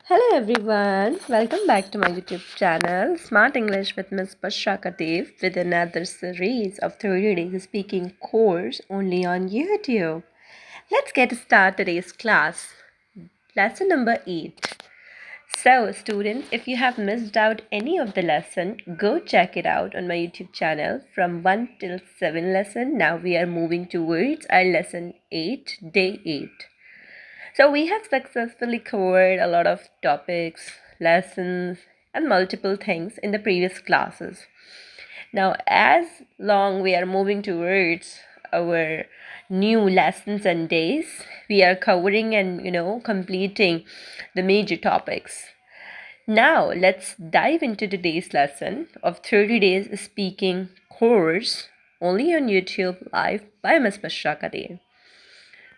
Hello everyone, welcome back to my YouTube channel Smart English with Miss Bashra Katif with another series of 30 days speaking course only on YouTube. Let's get started today's class. Lesson number 8. So students, if you have missed out any of the lesson, go check it out on my YouTube channel from 1 till 7 lesson. Now we are moving towards our lesson 8, day 8. So we have successfully covered a lot of topics, lessons, and multiple things in the previous classes. Now, as long we are moving towards our new lessons and days, we are covering and completing the major topics. Now, let's dive into today's lesson of 30 days speaking course only on YouTube live by Ms. Bashra Kadir.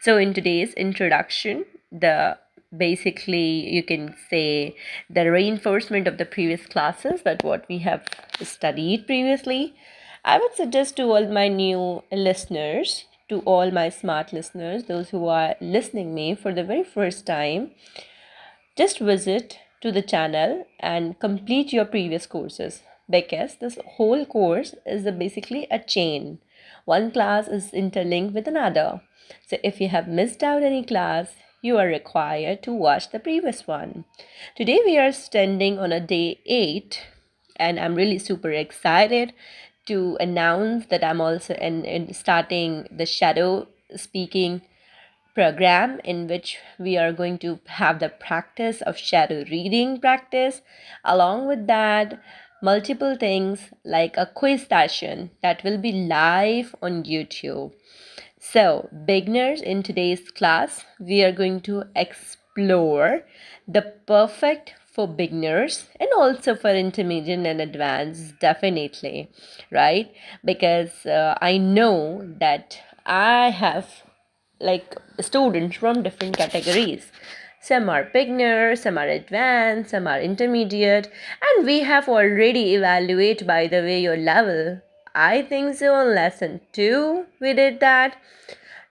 So in today's introduction, the basically you can say the reinforcement of the previous classes that what we have studied previously. I would suggest to all my new listeners, to all my smart listeners, those who are listening me for the very first time, just visit to the channel and complete your previous courses, because this whole course is basically a chain. One class is interlinked with another. So if you have missed out any class, you are required to watch the previous one. Today we are standing on a day 8, and I'm really super excited to announce that I'm also in starting the shadow speaking program, in which we are going to have the practice of shadow reading practice. Along with that, multiple things like a quiz session that will be live on YouTube. So, beginners, in today's class, we are going to explore the perfect for beginners and also for intermediate and advanced, definitely, right? Because I know that I have like students from different categories. Some are beginners, some are advanced, some are intermediate, and we have already evaluated, by the way, your level. I think so on lesson 2 we did that.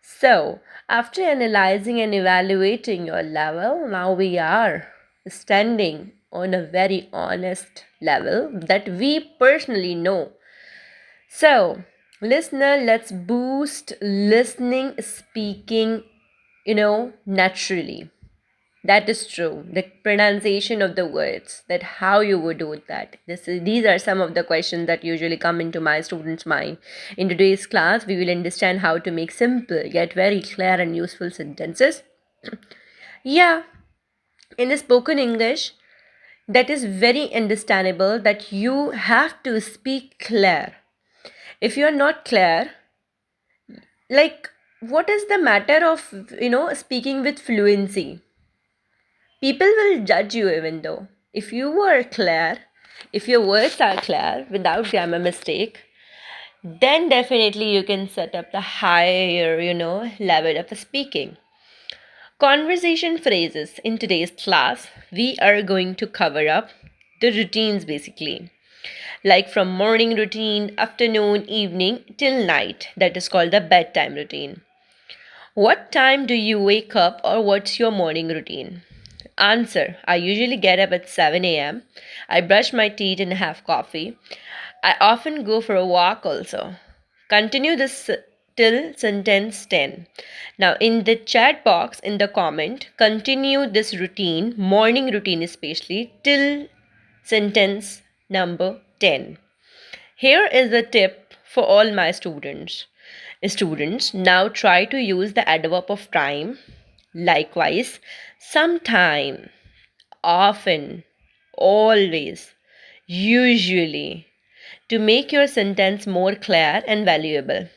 So after analyzing and evaluating your level, now we are standing on a very honest level that we personally know. So, listener, let's boost listening, speaking, naturally. That is true. The pronunciation of the words, that how you would do that. These are some of the questions that usually come into my students' mind. In today's class, we will understand how to make simple yet very clear and useful sentences. Yeah, in the spoken English, that is very understandable that you have to speak clear. If you are not clear, like, what is the matter of speaking with fluency? People will judge you. Even though if you were clear, if your words are clear without grammar mistake, then definitely you can set up the higher level of speaking. Conversation phrases. In today's class, we are going to cover up the routines, basically, like from morning routine, afternoon, evening till night. That is called the bedtime routine. What time do you wake up, or what's your morning routine? Answer: I usually get up at 7 a.m. I brush my teeth and have coffee. I often go for a walk also. Continue this till sentence 10. Now, in the chat box, in the comment, continue this routine, morning routine especially, till sentence number 10. Here is a tip for all my students. Students, now try to use the adverb of time. Likewise, sometime, often, always, usually, to make your sentence more clear and valuable.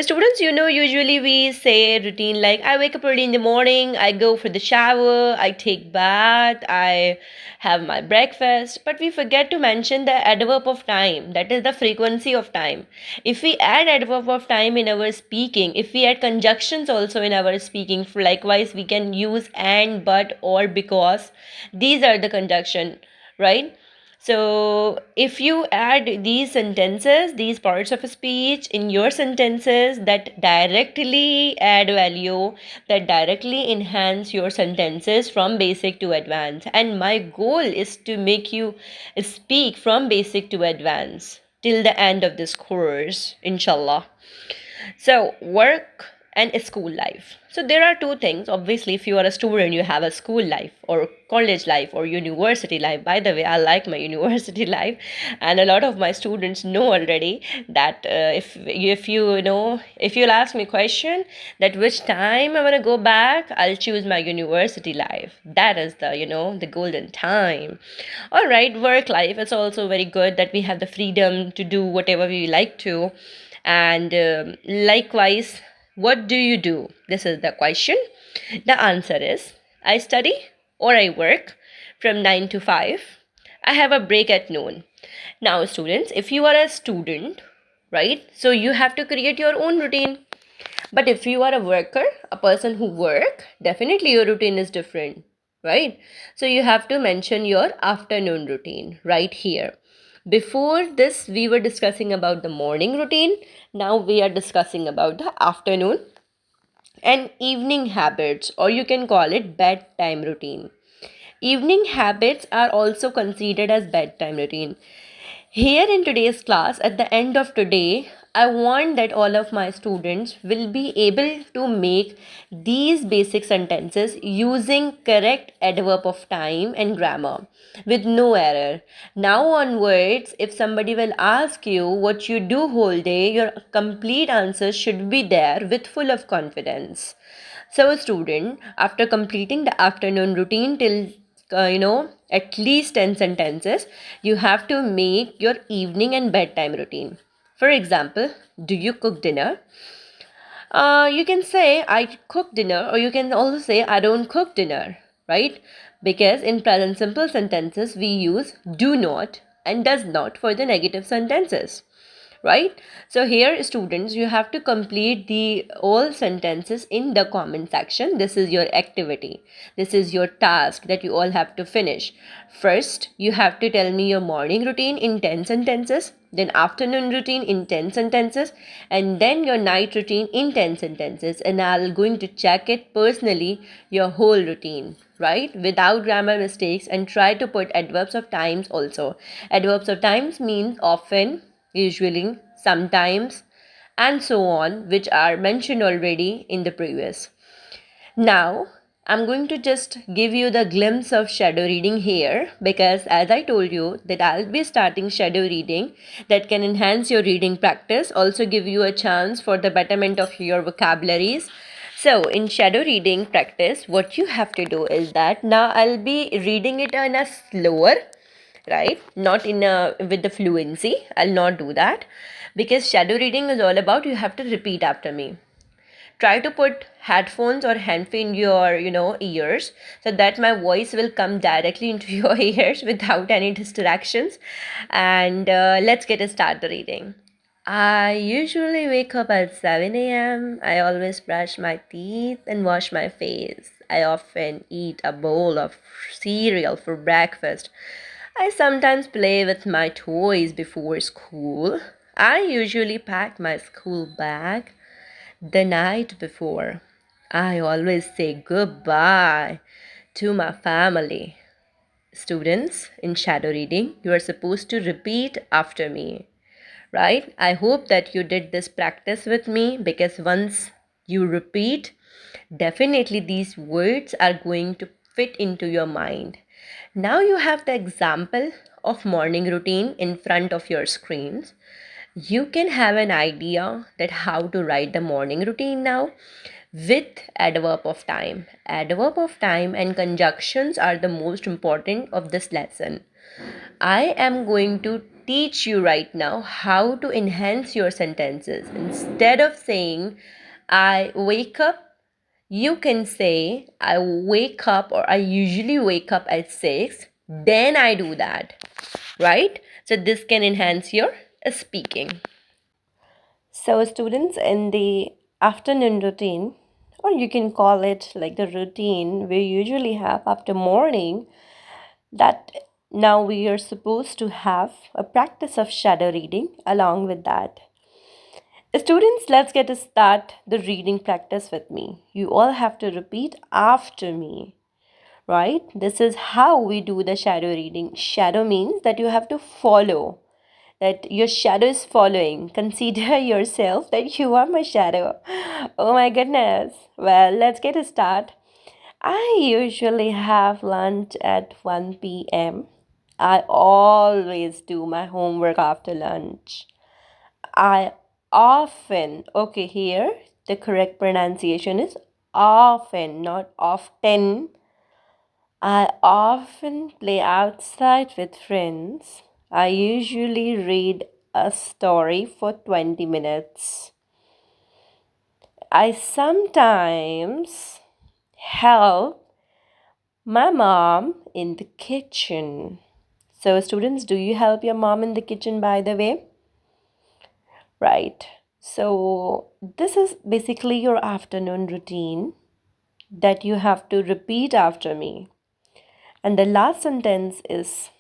Students, usually we say routine like I wake up early in the morning, I go for the shower, I take bath, I have my breakfast, but we forget to mention the adverb of time, that is the frequency of time. If we add adverb of time in our speaking, if we add conjunctions also in our speaking, likewise we can use and, but, or, because. These are the conjunction, right? So if you add these sentences, these parts of a speech in your sentences that directly add value, that directly enhance your sentences from basic to advanced. And my goal is to make you speak from basic to advanced till the end of this course, inshallah. So, work and school life. So, there are two things. Obviously, if you are a student, you have a school life or college life or university life. By the way, I like my university life, and a lot of my students know already that if you'll ask me question that which time I want to go back, I'll choose my university life. That is the golden time. All right, work life. It's also very good that we have the freedom to do whatever we like to. And likewise, what do you do? This is the question. The answer is I study or I work from 9 to 5. I have a break at noon. Now, students, if you are a student, right, so you have to create your own routine. But if you are a worker, a person who work, definitely your routine is different, right? So you have to mention your afternoon routine right here. Before this, we were discussing about the morning routine. Now we are discussing about the afternoon and evening habits, or you can call it bedtime routine. Evening habits are also considered as bedtime routine. Here in today's class, at the end of today, I want that all of my students will be able to make these basic sentences using correct adverb of time and grammar with no error. Now onwards, if somebody will ask you what you do whole day, your complete answer should be there with full of confidence. So, a student, after completing the afternoon routine till at least 10 sentences, you have to make your evening and bedtime routine. For example, do you cook dinner? You can say I cook dinner, or you can also say I don't cook dinner, right? Because in present simple sentences, we use do not and does not for the negative sentences, right? So here, students, you have to complete the all sentences in the comment section. This is your activity, this is your task that you all have to finish. First, you have to tell me your morning routine in 10 sentences, then afternoon routine in 10 sentences, and then your night routine in 10 sentences, and I'll going to check it personally, your whole routine, right, without grammar mistakes. And try to put adverbs of times also. Adverbs of times means often, usually, sometimes, and so on, which are mentioned already in the previous. Now, I'm going to just give you the glimpse of shadow reading here, because as I told you that I'll be starting shadow reading that can enhance your reading practice, also give you a chance for the betterment of your vocabularies. So in shadow reading practice, what you have to do is that now I'll be reading it in a slower, right, not in a with the fluency. I'll not do that, because shadow reading is all about you have to repeat after me. Try to put headphones or handfree in your ears, so that my voice will come directly into your ears without any distractions. And let's get start the reading. I usually wake up at 7 a.m. I always brush my teeth and wash my face. I often eat a bowl of cereal for breakfast. I sometimes play with my toys before school. I usually pack my school bag the night before. I always say goodbye to my family. Students, in shadow reading, you are supposed to repeat after me, right? I hope that you did this practice with me, because once you repeat, definitely these words are going to fit into your mind. Now you have the example of morning routine in front of your screens. You can have an idea that how to write the morning routine now with adverb of time. Adverb of time and conjunctions are the most important of this lesson. I am going to teach you right now how to enhance your sentences. Instead of saying I wake up, you can say I wake up, or I usually wake up at 6, then I do that, right? So this can enhance your speaking. So, students, in the afternoon routine, or you can call it like the routine we usually have after morning, that Now we are supposed to have a practice of shadow reading along with that. Students, let's get to start the reading practice with me. You all have to repeat after me, right? This is how we do the shadow reading. Shadow means that you have to follow, that your shadow is following. Consider yourself that you are my shadow. Oh my goodness. Well, let's get a start. I usually have lunch at 1 p.m. I always do my homework after lunch. I often, okay, here the correct pronunciation is often, not often. I often play outside with friends. I usually read a story for 20 minutes. I sometimes help my mom in the kitchen. So, students, do you help your mom in the kitchen, by the way? Right. So, this is basically your afternoon routine that you have to repeat after me. And the last sentence is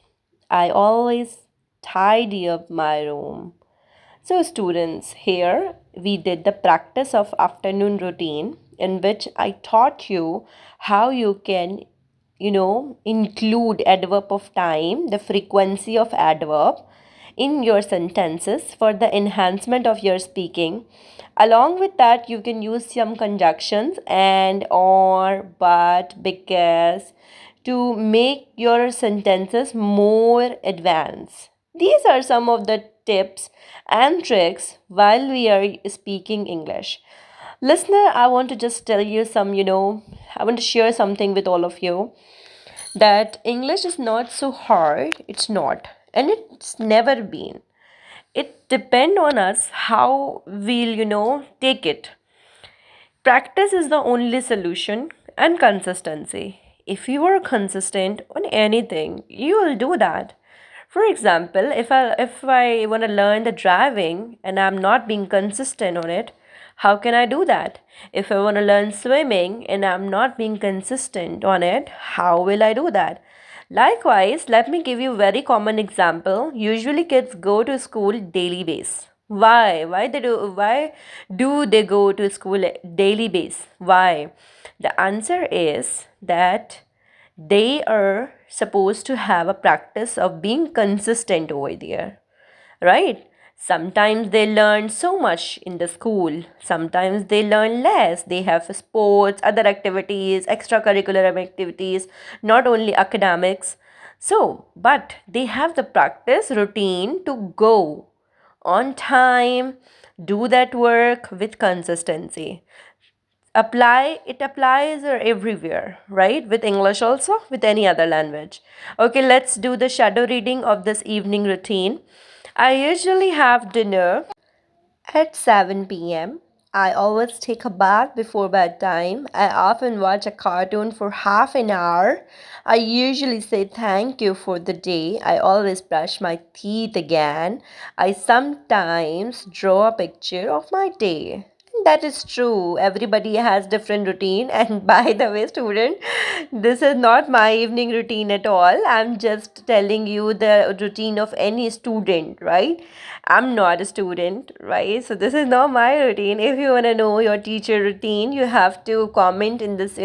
I always tidy up my room. So, students, here we did the practice of afternoon routine in which I taught you how you can, include adverb of time, the frequency of adverb in your sentences for the enhancement of your speaking. Along with that, you can use some conjunctions and, or, but, because to make your sentences more advanced. These are some of the tips and tricks while we are speaking English. Listener, I want to just tell you some, I want to share something with all of you that English is not so hard. It's not. And it's never been. It depends on us how we'll, take it. Practice is the only solution and consistency. If you are consistent on anything, you will do that. For example, if I want to learn the driving and I'm not being consistent on it, how can I do that? If I want to learn swimming and I'm not being consistent on it, how will I do that? Likewise, let me give you a very common example. Usually kids go to school daily base. Why? Why do they go to school daily base? Why? The answer is that they are supposed to have a practice of being consistent over there, right? Sometimes they learn so much in the school, sometimes they learn less. They have sports, other activities, extracurricular activities, not only academics. So, but they have the practice routine to go on time, do that work with consistency. It applies everywhere, right? With English also, with any other language. Okay, let's do the shadow reading of this evening routine. I usually have dinner at 7 p.m. I always take a bath before bedtime. I often watch a cartoon for half an hour. I usually say thank you for the day. I always brush my teeth again. I sometimes draw a picture of my day. That is true. Everybody has different routine. And by the way, student, this is not my evening routine at all. I'm just telling you the routine of any student, right? I'm not a student, right? So this is not my routine. If you want to know your teacher routine, you have to comment in this,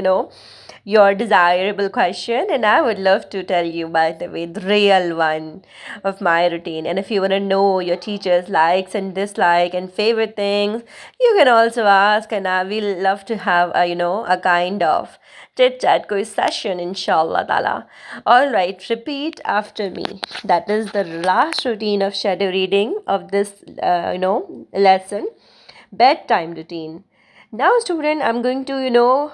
your desirable question, and I would love to tell you, by the way, the real one of my routine. And if you want to know your teacher's likes and dislike and favorite things, you can also ask, and I will love to have a, a kind of chit chat quiz session, inshallah ta'ala. All right, repeat after me. That is the last routine of shadow reading of this lesson. Bedtime routine. Now, student, I'm going to,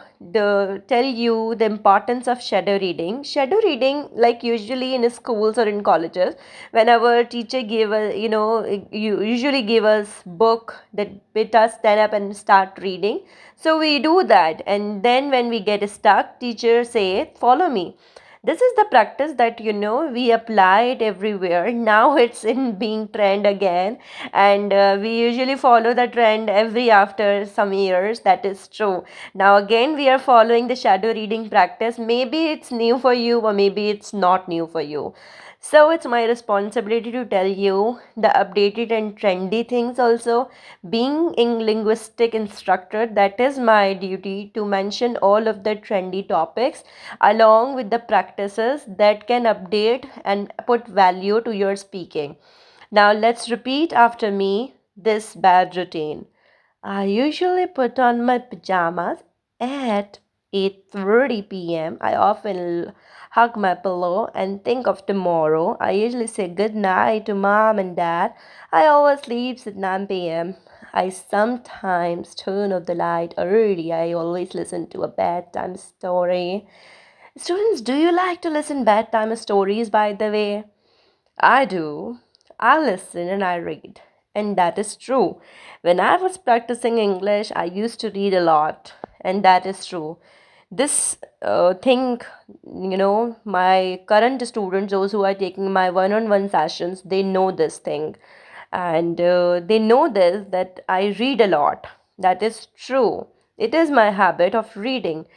tell you the importance of shadow reading. Shadow reading, like usually in schools or in colleges, whenever teacher give us, you usually give us book that let us stand up and start reading. So we do that, and then when we get stuck, teacher say, "Follow me." This is the practice that we apply it everywhere. Now it's in being trend again, and we usually follow the trend every after some years. That is true. Now again we are following the shadow reading practice. Maybe it's new for you, or maybe it's not new for you. So it's my responsibility to tell you the updated and trendy things also. Being a linguistic instructor, that is my duty to mention all of the trendy topics along with the practices that can update and put value to your speaking. Now let's repeat after me this bad routine. I usually put on my pajamas at 8:30 p.m. I often hug my pillow and think of tomorrow. I usually say good night to mom and dad. I always sleep at 9 p.m. I sometimes turn off the light early. I always listen to a bedtime story. Students, do you like to listen bedtime stories, by the way? I do. I listen and I read. And that is true. When I was practicing English, I used to read a lot. And that is true. This thing, my current students, those who are taking my one on one sessions, they know this thing. And they know this that I read a lot. That is true. It is my habit of reading.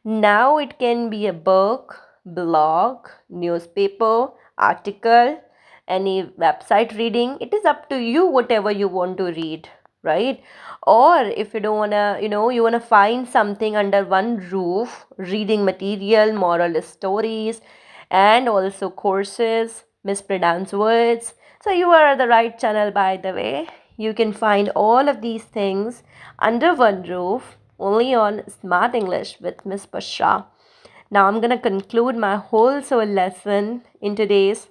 Now it can be a book, blog, newspaper, article, any website reading. It is up to you whatever you want to read, right? Or if you don't wanna, you wanna find something under one roof, reading material, moral stories, and also courses, mispronounced words. So you are at the right channel, by the way. You can find all of these things under one roof only on Smart English with Miss Pasha. Now I'm gonna conclude my whole soul lesson in today's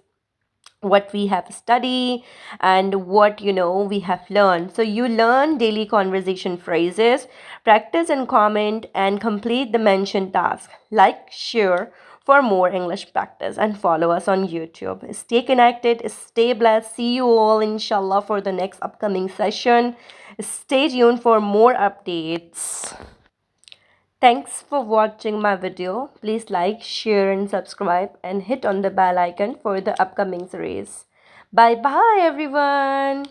what we have studied and what we have learned. So you learn daily conversation phrases, practice and comment, and complete the mentioned task. Like, share for more English practice, and follow us on YouTube. Stay connected, stay blessed. See you all inshallah for the next upcoming session. Stay tuned for more updates. Thanks for watching my video. Please like, share and subscribe, and hit on the bell icon for the upcoming series. Bye bye everyone.